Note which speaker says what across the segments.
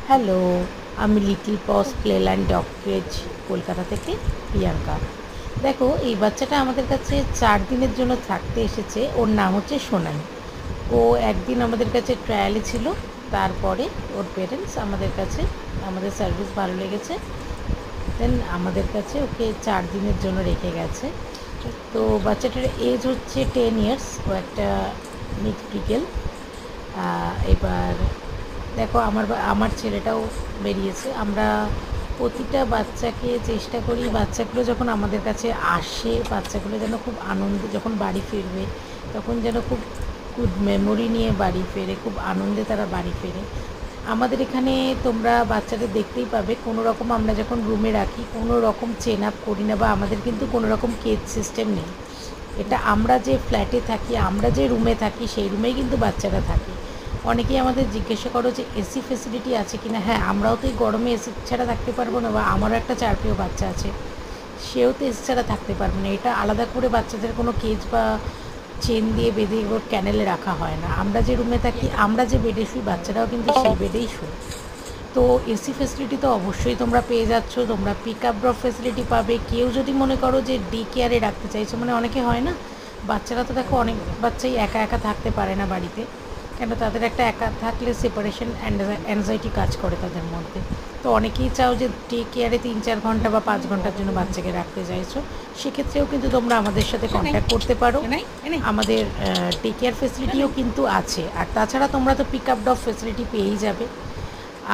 Speaker 1: Hello, আমি little পস প্লেল্যান্ড dog cage Kolkata থেকে প্রিয়াঙ্কা। দেখো, এই বাচ্চাটা আমাদের কাছে 4 দিনের জন্য থাকতে এসেছে। ওর নাম হচ্ছে সোনাই। ও একদিন আমাদের কাছে ট্রায়ালে ছিল, তারপরে ওর পেরেন্টস আমাদের কাছে, আমাদের সার্ভিস ভালো লেগেছে, দেন আমাদের কাছে ওকে 4 দিনের জন্য রেখে গেছে। তো বাচ্চাটার এজ হচ্ছে 10 ইয়ার্স। ও একটা মিক্সড বিগেল। এবার দেখো, আমার ছেলেটাও বেরিয়েছে। আমরা প্রতিটা বাচ্চাকে চেষ্টা করি, বাচ্চাগুলো যখন আমাদের কাছে আসে, বাচ্চাগুলো যেন খুব আনন্দে যখন বাড়ি ফিরবে, তখন যেন খুব গুড মেমোরি নিয়ে বাড়ি ফেরে, খুব আনন্দে তারা বাড়ি ফেরে। আমাদের এখানে তোমরা বাচ্চাদের দেখতেই পাবে, কোনো রকম আমরা যখন রুমে রাখি কোনো রকম চেন আপ করি না, বা আমাদের কিন্তু কোনো রকম কেজ সিস্টেম নেই। এটা আমরা যে ফ্ল্যাটে থাকি, আমরা যে রুমে থাকি, সেই রুমেই কিন্তু বাচ্চারা থাকে। অনেকেই আমাদের জিজ্ঞাসা করো যে এসি ফেসিলিটি আছে কি না। হ্যাঁ, আমরাও তো এই গরমে এসি ছাড়া থাকতে পারবো না, বা আমারও একটা চারপেও বাচ্চা আছে, সেও তো এসি ছাড়া থাকতে পারবে না। এটা আলাদা করে বাচ্চাদের কোনো কেজ বা চেন দিয়ে বেঁধে ওর ক্যানেলে রাখা হয় না। আমরা যে রুমে থাকি, আমরা যে বেডে শুই, বাচ্চারাও কিন্তু সেই বেডেই শোয়। তো এসি ফেসিলিটি তো অবশ্যই তোমরা পেয়ে যাচ্ছ। তোমরা পিক আপ ড্রপ ফেসিলিটি পাবে। কেউ যদি মনে করো যে ডে কেয়ারে রাখতে চাইছো, মানে অনেকে হয় না, বাচ্চারা তো দেখো অনেক বাচ্চাই একা একা থাকতে পারে না বাড়িতে, কেন তাদের একটা একা থাকলে সেপারেশন অ্যাংজাইটি কাজ করে তাদের মধ্যে। তো অনেকেই চাও যে ডে কেয়ারে 3-4 ঘন্টা বা 5 ঘন্টার জন্য বাচ্চাকে রাখতে চাইছো, সেক্ষেত্রেও কিন্তু তোমরা আমাদের সাথে কন্ট্যাক্ট করতে পারো। আমাদের ডে কেয়ার ফেসিলিটিও কিন্তু আছে। আর তাছাড়া তোমরা তো পিক আপ ড্রপ ফেসিলিটি পেয়েই যাবে।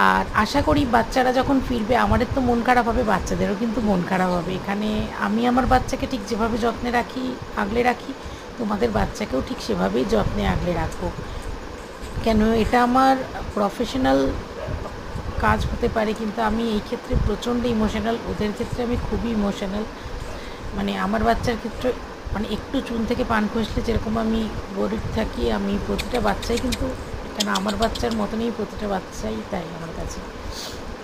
Speaker 1: আর আশা করি বাচ্চারা যখন ফিরবে, আমাদের তো মন খারাপ হবে, বাচ্চাদেরও কিন্তু মন খারাপ হবে। এখানে আমি আমার বাচ্চাকে ঠিক যেভাবে যত্নে রাখি, আগলে রাখি, তোমাদের বাচ্চাকেও ঠিক সেভাবেই যত্নে আগলে রাখবো। কেন, এটা আমার প্রফেশনাল কাজ হতে পারে, কিন্তু আমি এই ক্ষেত্রে প্রচণ্ড ইমোশনাল। ওদের ক্ষেত্রে আমি খুবই ইমোশনাল। মানে আমার বাচ্চার ক্ষেত্রে, মানে একটু চুন থেকে পান খসলে যেরকম আমি গরিব থাকি, আমি প্রতিটা বাচ্চাই কিন্তু, কেন আমার বাচ্চার মতনই প্রতিটা বাচ্চাই তাই আমার কাছে।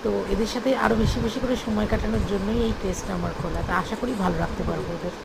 Speaker 1: তো এদের সাথে আরও বেশি বেশি করে সময় কাটানোর জন্যই এই টেস্টটা আমার খোলা। তা আশা করি ভালো রাখতে পারবো ওদের।